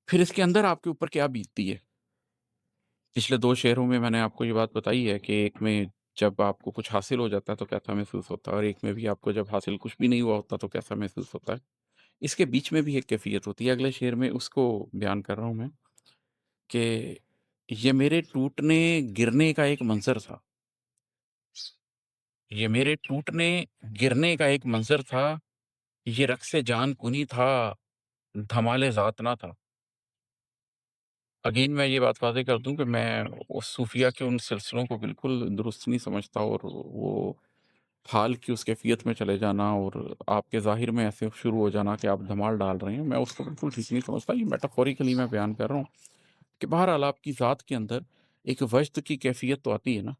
फिर इसके अंदर आपके ऊपर क्या बीतती है। पिछले 2 शेयरों में मैंने आपको ये बात बताई है कि एक में जब आपको कुछ हासिल हो जाता है तो कैसा महसूस होता है और एक में भी आपको जब हासिल कुछ भी नहीं हुआ होता तो कैसा महसूस होता है। इसके बीच में भी एक कैफ़ियत होती है, अगले शेर में उसको बयान कर रहा हूँ मैं कि ये मेरे टूटने गिरने का एक मंज़र था। ये मेरे टूटने गिरने का एक मंज़र था, ये रक़्स जान कुनी था, धमाल ज़ात ना था। अगेन मैं ये बात वाज़ेह कर दूँ कि मैं उस सूफ़िया के उन सिलसिलों को बिल्कुल दुरुस्त नहीं समझता और वो हाल की उस कैफ़ियत में चले जाना और आपके ज़ाहिर में ऐसे शुरू हो जाना कि आप धमाल डाल रहे हैं, मैं उसको बिल्कुल ठीक नहीं समझता। ये मेटाफ़ोरिकली मैं बयान कर रहा हूँ कि बहरहाल आपकी ज़ात के अंदर एक वजद की कैफ़ियत तो आती है ना,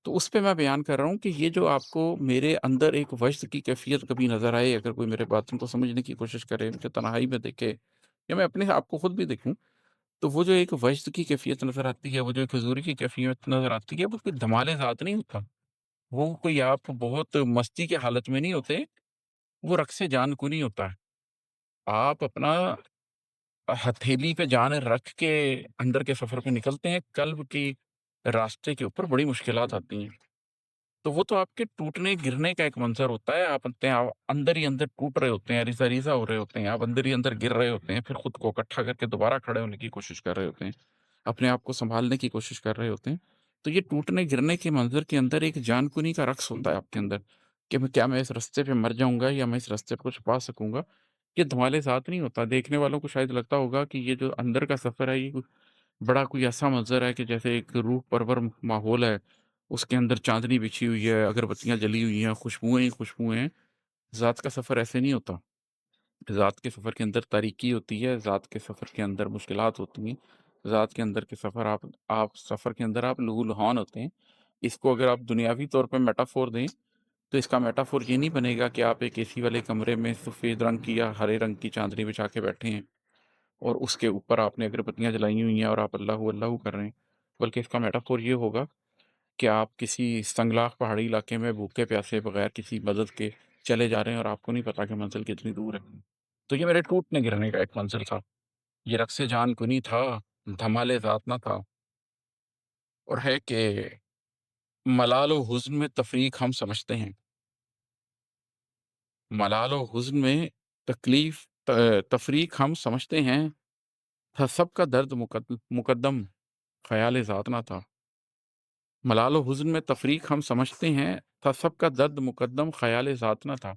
तो उस पे मैं बयान कर रहा हूँ कि ये जो आपको मेरे अंदर एक वजद की कैफ़ियत कभी नज़र आए, अगर कोई मेरे बातों को समझने की कोशिश करे, मुझे तन्हाई में देखे या मैं अपने आप को खुद भी देखूँ, तो वो जो एक वजद की कैफ़ियत नज़र आती है, वो जो एक हुज़ूरी की कैफ़ियत नज़र आती है, वो कोई धमाल ज़ात नहीं होता। वो कोई आप बहुत मस्ती की हालत में नहीं होते, वो रक़्स जान को नहीं होता है। आप अपना हथेली पे जान रख के अंदर के सफ़र पे निकलते हैं, कल्ब की रास्ते के ऊपर बड़ी मुश्किलात आती हैं। तो वो तो आपके टूटने गिरने का एक मंज़र होता है, आप अंदर ही अंदर टूट रहे होते हैं, रीसा-रीसा हो रहे होते हैं, आप अंदर ही अंदर गिर रहे होते हैं, फिर खुद को इकट्ठा करके दोबारा खड़े होने की कोशिश कर रहे होते हैं, अपने आप को सँभालने की कोशिश कर रहे होते हैं। तो ये टूटने गिरने के मंज़र के अंदर एक जानकुनी का रक़्स होता है आपके अंदर, कि मैं इस रास्ते पे मर जाऊँगा या मैं इस रास्ते पे कुछ पा सकूँगा। ये धमाल साथ नहीं होता, देखने वालों को शायद लगता होगा कि ये जो अंदर का सफ़र है, ये बड़ा कोई ऐसा मंज़र है कि जैसे एक रूह परवर माहौल है, उसके अंदर चाँदनी बिछी हुई है, अगरबत्तियाँ जली हुई हैं, खुशबुएँ ही खुशबुएँ हैं। ज़ात का सफ़र ऐसे नहीं होता। ज़ात के सफ़र के अंदर तारीकी होती है, ज़ात के सफ़र के अंदर मुश्किलात होती हैं, ज़ात के अंदर के सफ़र आप सफ़र के अंदर आप लहूलुहान होते हैं। इसको अगर आप दुनियावी तौर पे मेटाफ़ोर दें, तो इसका मेटाफ़ोर ये नहीं बनेगा कि आप एक एसी वाले कमरे में सफ़ेद रंग की या हरे रंग की चाँदनी बिछा के बैठे हैं और उसके ऊपर आपने अगरबत्तियाँ जलाई हुई हैं और आप अल्लाहू अल्लाहू कर रहे हैं। बल्कि इसका मेटाफ़ोर ये होगा कि आप किसी संगलाख पहाड़ी इलाके में भूखे-प्यासे बगैर किसी मदद के चले जा रहे हैं और आपको नहीं पता कि मंज़िल कितनी दूर है। तो ये मेरे टूटने गिरने का एक मंज़र था। ये रक़्स जान कुनी था, धमाल ज़ात ना था और है कि मलाल व हुज़्न में तफ़रीक हम समझते हैं। मलाल व हुज़्न में तफ़रीक हम समझते हैं, था सबका दर्द मुक़द्दम ख़याल ज़ात ना था। मलाल व हुज़्न में तफ़रीक हम समझते हैं, था सबका दर्द मुक़द्दम ख़याल ज़ात ना था।